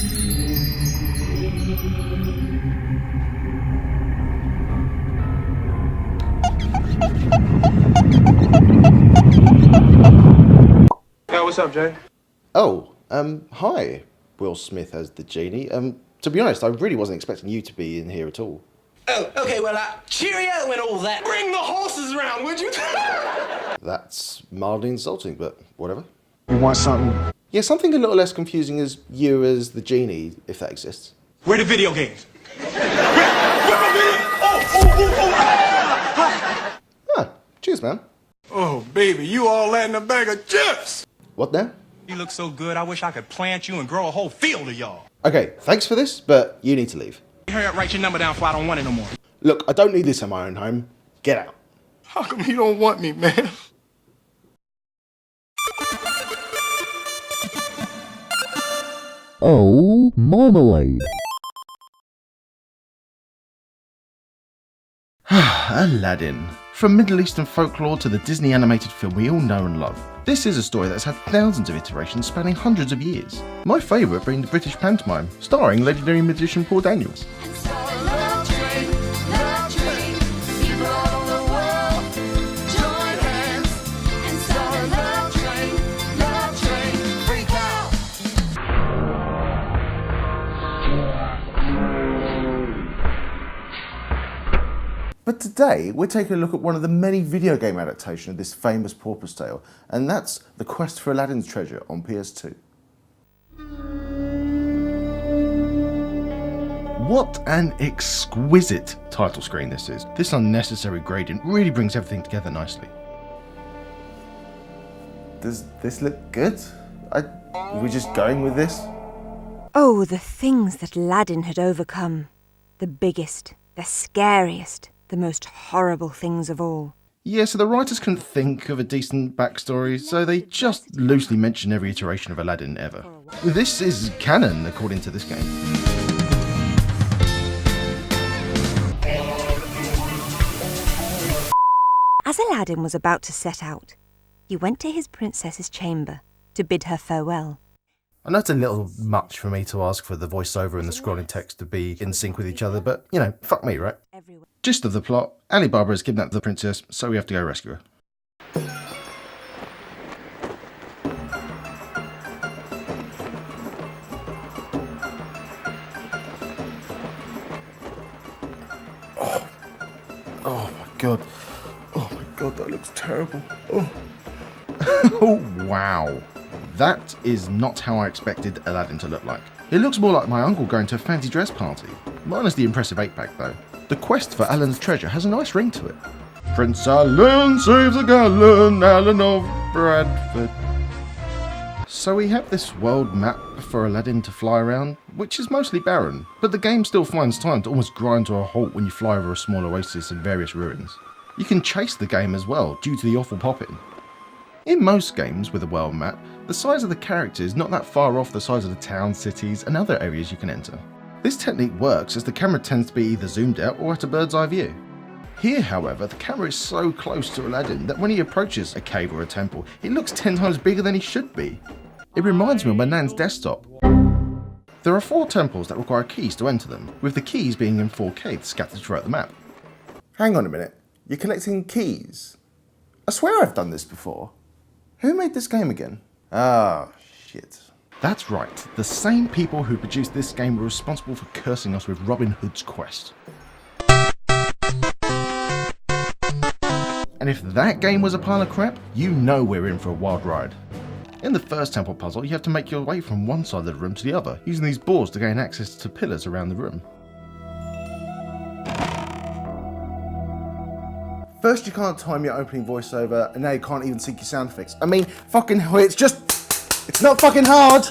Yo, what's up, Jay? Oh, hi, Will Smith as the genie. To be honest, I really wasn't expecting you to be in here at all. Oh, okay, well, cheerio and all that. Bring the horses around, would you? That's mildly insulting, but whatever. You want something? Yeah, something a little less confusing is you as the genie, if that exists. Where the video games? Ah, cheers, man. Oh, baby, you all that in a bag of chips. What now? You look so good, I wish I could plant you and grow a whole field of y'all. Okay, thanks for this, but you need to leave. Hurry up, write your number down before I don't want it no more. Look, I don't need this in my own home. Get out. How come you don't want me, man? Oh, Marmalade. Aladdin. From Middle Eastern folklore to the Disney animated film we all know and love, this is a story that's had thousands of iterations spanning hundreds of years. My favourite being the British pantomime, starring legendary magician Paul Daniels. But today, we're taking a look at one of the many video game adaptations of this famous Pauper's Tale, and that's The Quest for Aladdin's Treasure on PS2. What an exquisite title screen this is. This unnecessary gradient really brings everything together nicely. Does this look good? Are we just going with this? Oh, the things that Aladdin had overcome. The biggest, the scariest, the most horrible things of all. Yeah, so the writers couldn't think of a decent backstory, so they just loosely mention every iteration of Aladdin ever. This is canon, according to this game. As Aladdin was about to set out, he went to his princess's chamber to bid her farewell. I know it's a little much for me to ask for the voiceover and the scrolling text to be in sync with each other, but, you know, fuck me, right? Gist of the plot, Alibaba has kidnapped the princess, so we have to go rescue her. Oh my god. Oh my god, that looks terrible. Oh. Oh wow. That is not how I expected Aladdin to look like. It looks more like my uncle going to a fancy dress party. Minus the impressive 8-pack though. The quest for Alan's treasure has a nice ring to it. Prince Alan saves a gallon, Alan of Bradford. So we have this world map for Aladdin to fly around, which is mostly barren, but the game still finds time to almost grind to a halt when you fly over a small oasis and various ruins. You can chase the game as well, due to the awful popping. In most games with a world map, the size of the character is not that far off the size of the towns, cities and other areas you can enter. This technique works as the camera tends to be either zoomed out or at a bird's eye view. Here, however, the camera is so close to Aladdin that when he approaches a cave or a temple, it looks 10 times bigger than he should be. It reminds me of my nan's desktop. There are 4 temples that require keys to enter them, with the keys being in 4 caves scattered throughout the map. Hang on a minute, you're collecting keys? I swear I've done this before. Who made this game again? Ah, shit. That's right, the same people who produced this game were responsible for cursing us with Robin Hood's Quest. And if that game was a pile of crap, you know we're in for a wild ride. In the first temple puzzle, you have to make your way from one side of the room to the other, using these boards to gain access to pillars around the room. First you can't time your opening voiceover, and now you can't even sync your sound effects. I mean, fucking hell, it's not fucking hard!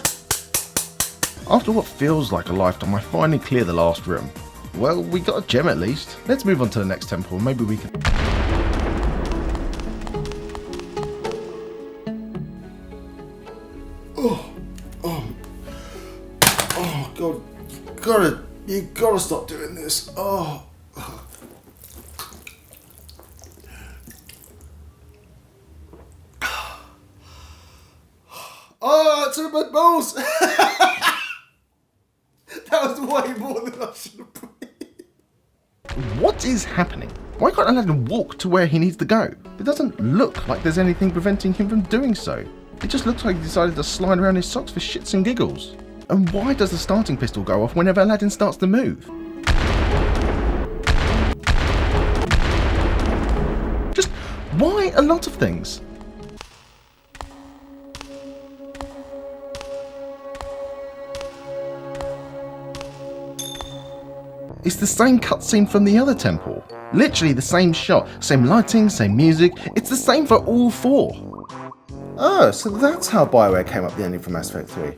After what feels like a lifetime, I finally clear the last room. Well, we got a gem at least. Let's move on to the next temple, maybe we can... Oh god, you gotta stop doing this. Oh, it's in my balls. What is happening? Why can't Aladdin walk to where he needs to go? It doesn't look like there's anything preventing him from doing so. It just looks like he decided to slide around his socks for shits and giggles. And why does the starting pistol go off whenever Aladdin starts to move? Just why a lot of things? It's the same cutscene from the other temple. Literally the same shot, same lighting, same music. It's the same for all four. Oh, so that's how BioWare came up with the ending for Mass Effect 3.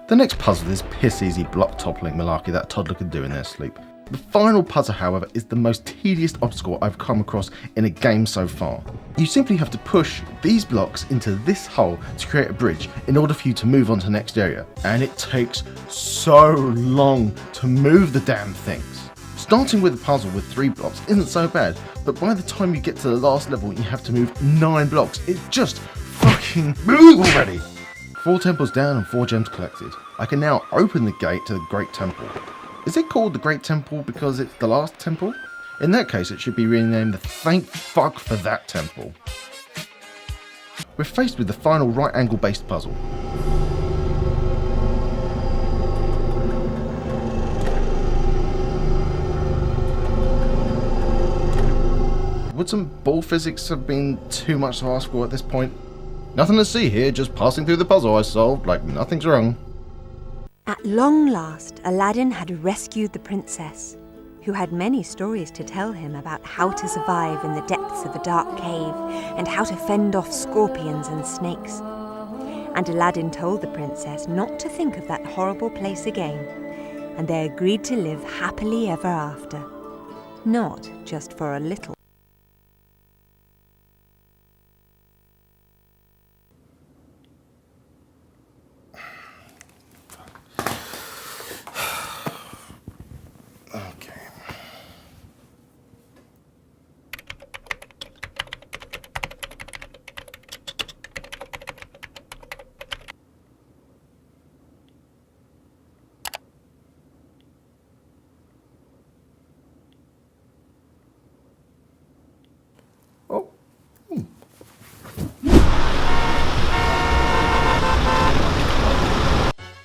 The next puzzle is piss easy block toppling malarkey that a toddler could do in their sleep. The final puzzle, however, is the most tedious obstacle I've come across in a game so far. You simply have to push these blocks into this hole to create a bridge in order for you to move on to the next area. And it takes so long to move the damn things. Starting with a puzzle with 3 blocks isn't so bad, but by the time you get to the last level you have to move 9 blocks. It's just fucking move already! 4 temples down and 4 gems collected. I can now open the gate to the Great Temple. Is it called the Great Temple because it's the last temple? In that case, it should be renamed the Thank Fuck for That Temple. We're faced with the final right angle based puzzle. Would some ball physics have been too much to ask for at this point? Nothing to see here, just passing through the puzzle I solved like nothing's wrong. At long last, Aladdin had rescued the princess, who had many stories to tell him about how to survive in the depths of a dark cave and how to fend off scorpions and snakes. And Aladdin told the princess not to think of that horrible place again, and they agreed to live happily ever after. Not just for a little.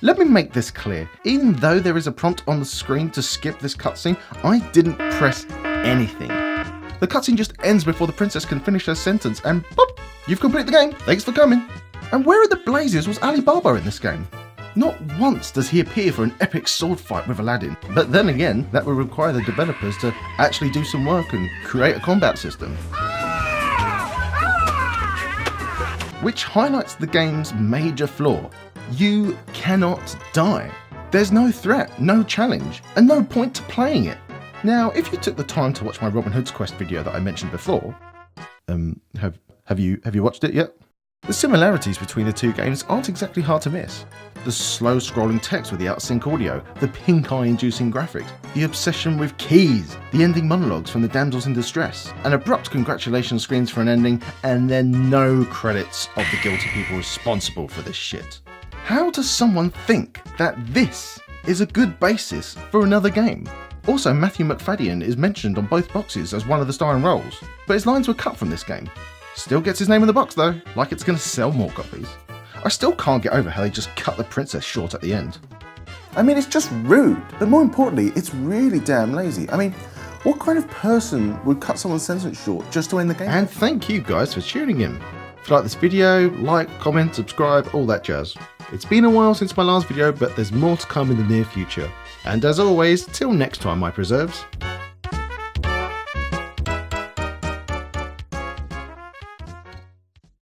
Let me make this clear. Even though there is a prompt on the screen to skip this cutscene, I didn't press anything. The cutscene just ends before the princess can finish her sentence and boop, you've completed the game, thanks for coming. And where in the blazes was Ali Baba in this game? Not once does he appear for an epic sword fight with Aladdin, but then again, that would require the developers to actually do some work and create a combat system. Which highlights the game's major flaw. You cannot die. There's no threat, no challenge, and no point to playing it. Now, if you took the time to watch my Robin Hood's Quest video that I mentioned before, have you watched it yet? The similarities between the two games aren't exactly hard to miss. The slow scrolling text with the out-of-sync audio, the pink eye inducing graphics, the obsession with keys, the ending monologues from the damsels in distress, an abrupt congratulations screens for an ending, and then no credits of the guilty people responsible for this shit. How does someone think that this is a good basis for another game? Also, Matthew McFadden is mentioned on both boxes as one of the starring roles, but his lines were cut from this game. Still gets his name in the box though, like it's going to sell more copies. I still can't get over how they just cut the princess short at the end. I mean, it's just rude, but more importantly, it's really damn lazy. I mean, what kind of person would cut someone's sentence short just to end the game? And thank you guys for tuning in. If you like this video, like, comment, subscribe, all that jazz. It's been a while since my last video, but there's more to come in the near future. And as always, till next time, my preserves.